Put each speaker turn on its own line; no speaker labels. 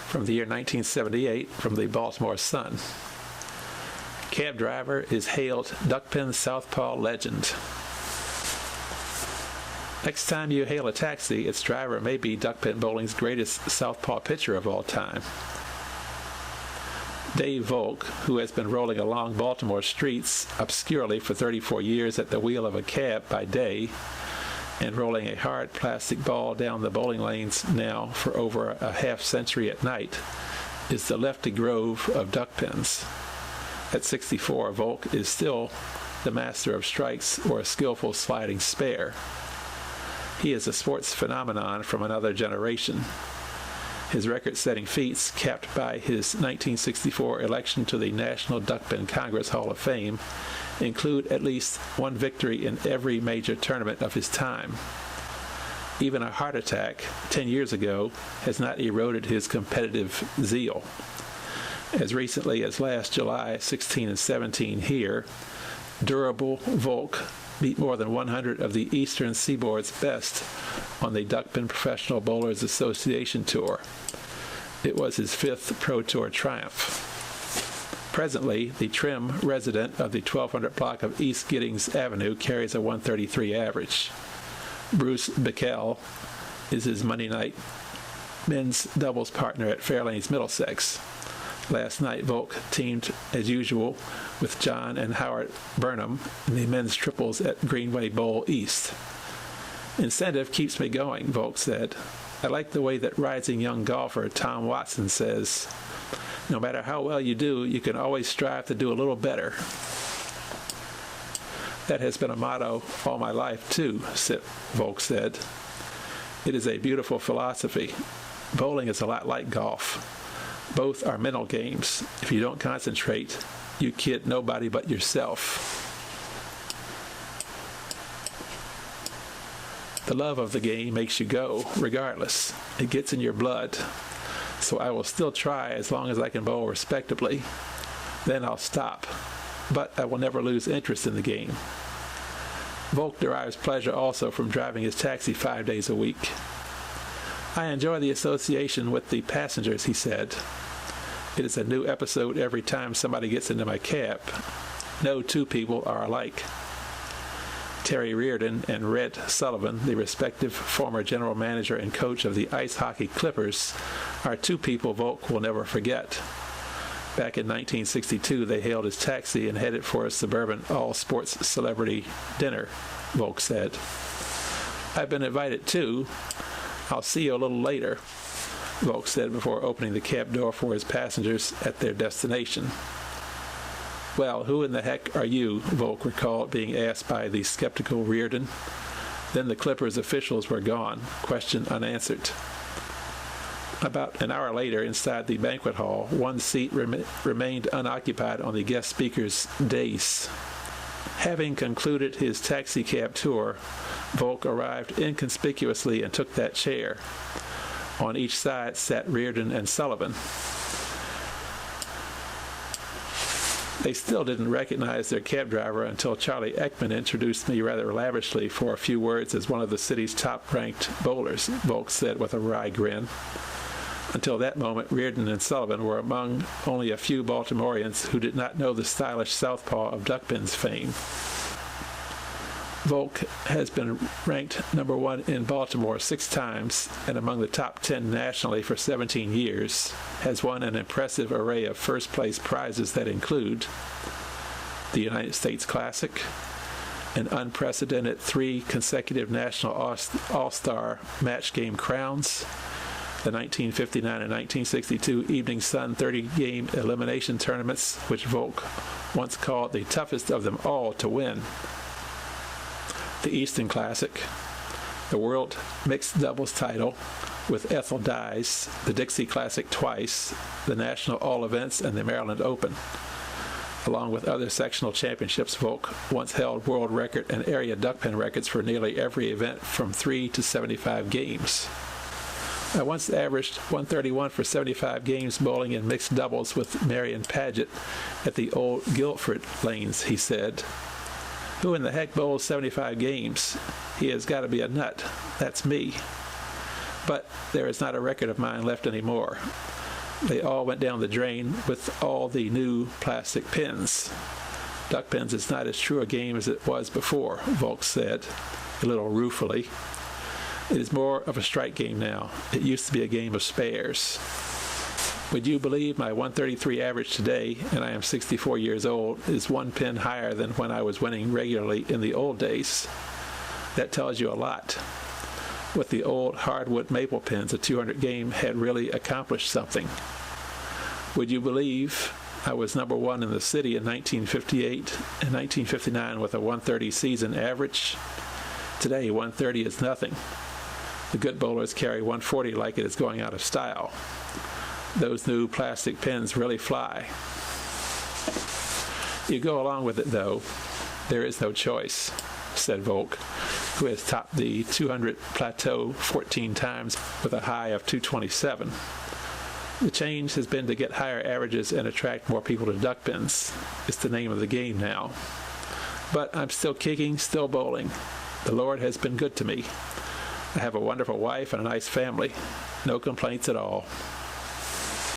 from the year 1978 from the Baltimore Sun. Cab driver is hailed Duckpin Southpaw legend. Next time you hail a taxi, its driver may be Duckpin Bowling's greatest southpaw pitcher of all time. Dave Volk, who has been rolling along Baltimore streets obscurely for 34 years at the wheel of a cab by day and rolling a hard plastic ball down the bowling lanes now for over a half-century at night, is the Lefty Grove of duckpins. At 64, Volk is still the master of strikes or a skillful sliding spare. He is a sports phenomenon from another generation. His record-setting feats, capped by his 1964 election to the National Duckpin Congress Hall of Fame, include at least one victory in every major tournament of his time. Even a heart attack 10 years ago has not eroded his competitive zeal. As recently as last July 16 and 17 here, durable Volk beat more than 100 of the Eastern Seaboard's best on the Duckpin Professional Bowlers Association Tour. It was his 5th Pro Tour triumph. Presently, the trim resident of the 1200 block of East Giddings Avenue carries a 133 average. Bruce Bickel is his Monday night men's doubles partner at Fairlanes Middlesex. Last night, Volk teamed, as usual, with John and Howard Burnham in the men's triples at Greenway Bowl East. Incentive keeps me going, Volk said. I like the way that rising young golfer Tom Watson says, no matter how well you do, you can always strive to do a little better. That has been a motto all my life, too, Volk said. It is a beautiful philosophy. Bowling is a lot like golf. Both are mental games. If you don't concentrate, you kid nobody but yourself. The love of the game makes you go, regardless. It gets in your blood. So I will still try as long as I can bowl respectably. Then I'll stop. But I will never lose interest in the game. Volk derives pleasure also from driving his taxi 5 days a week. I enjoy the association with the passengers, he said. It is a new episode every time somebody gets into my cab. No two people are alike. Terry Reardon and Red Sullivan, the respective former general manager and coach of the ice hockey Clippers, are two people Volk will never forget. Back in 1962, they hailed his taxi and headed for a suburban all-sports celebrity dinner, Volk said. I've been invited too. I'll see you a little later, Volk said before opening the cab door for his passengers at their destination. Well, who in the heck are you? Volk recalled being asked by the skeptical Reardon. Then the Clippers officials were gone, question unanswered. About an hour later, inside the banquet hall, one seat remained unoccupied on the guest speaker's dais. Having concluded his taxicab tour, Volk arrived inconspicuously and took that chair. On each side sat Reardon and Sullivan. They still didn't recognize their cab driver until Charlie Ekman introduced me rather lavishly for a few words as one of the city's top-ranked bowlers, Volk said with a wry grin. Until that moment, Reardon and Sullivan were among only a few Baltimoreans who did not know the stylish southpaw of Duckpin's fame. Volk has been ranked number 1 in Baltimore 6 times and among the top 10 nationally for 17 years, has won an impressive array of first-place prizes that include the United States Classic, an unprecedented 3 consecutive National All-Star Match Game crowns, the 1959 and 1962 Evening Sun 30-game elimination tournaments, which Volk once called the toughest of them all to win, the Easton Classic, the World Mixed Doubles title with Ethel Dyes, the Dixie Classic twice, the National All Events, and the Maryland Open. Along with other sectional championships, Volk once held world record and area duckpin records for nearly every event from 3 to 75 games. I once averaged 131 for 75 games bowling in mixed doubles with Marion Paget at the old Guilford lanes, he said. Who in the heck bowls 75 games? He has got to be a nut. That's me. But there is not a record of mine left anymore. They all went down the drain with all the new plastic pins. Duckpins is not as true a game as it was before, Volk said, a little ruefully. It is more of a strike game now. It used to be a game of spares. Would you believe my 133 average today, and I am 64 years old, is 1 pin higher than when I was winning regularly in the old days? That tells you a lot. With the old hardwood maple pins, a 200 game had really accomplished something. Would you believe I was number 1 in the city in 1958 and 1959 with a 130 season average? Today, 130 is nothing. The good bowlers carry 140 like it is going out of style. Those new plastic pins really fly. You go along with it, though. There is no choice, said Volk, who has topped the 200 plateau 14 times with a high of 227. The change has been to get higher averages and attract more people to duckpins. It's the name of the game now. But I'm still kicking, still bowling. The Lord has been good to me. I have a wonderful wife and a nice family. No complaints at all.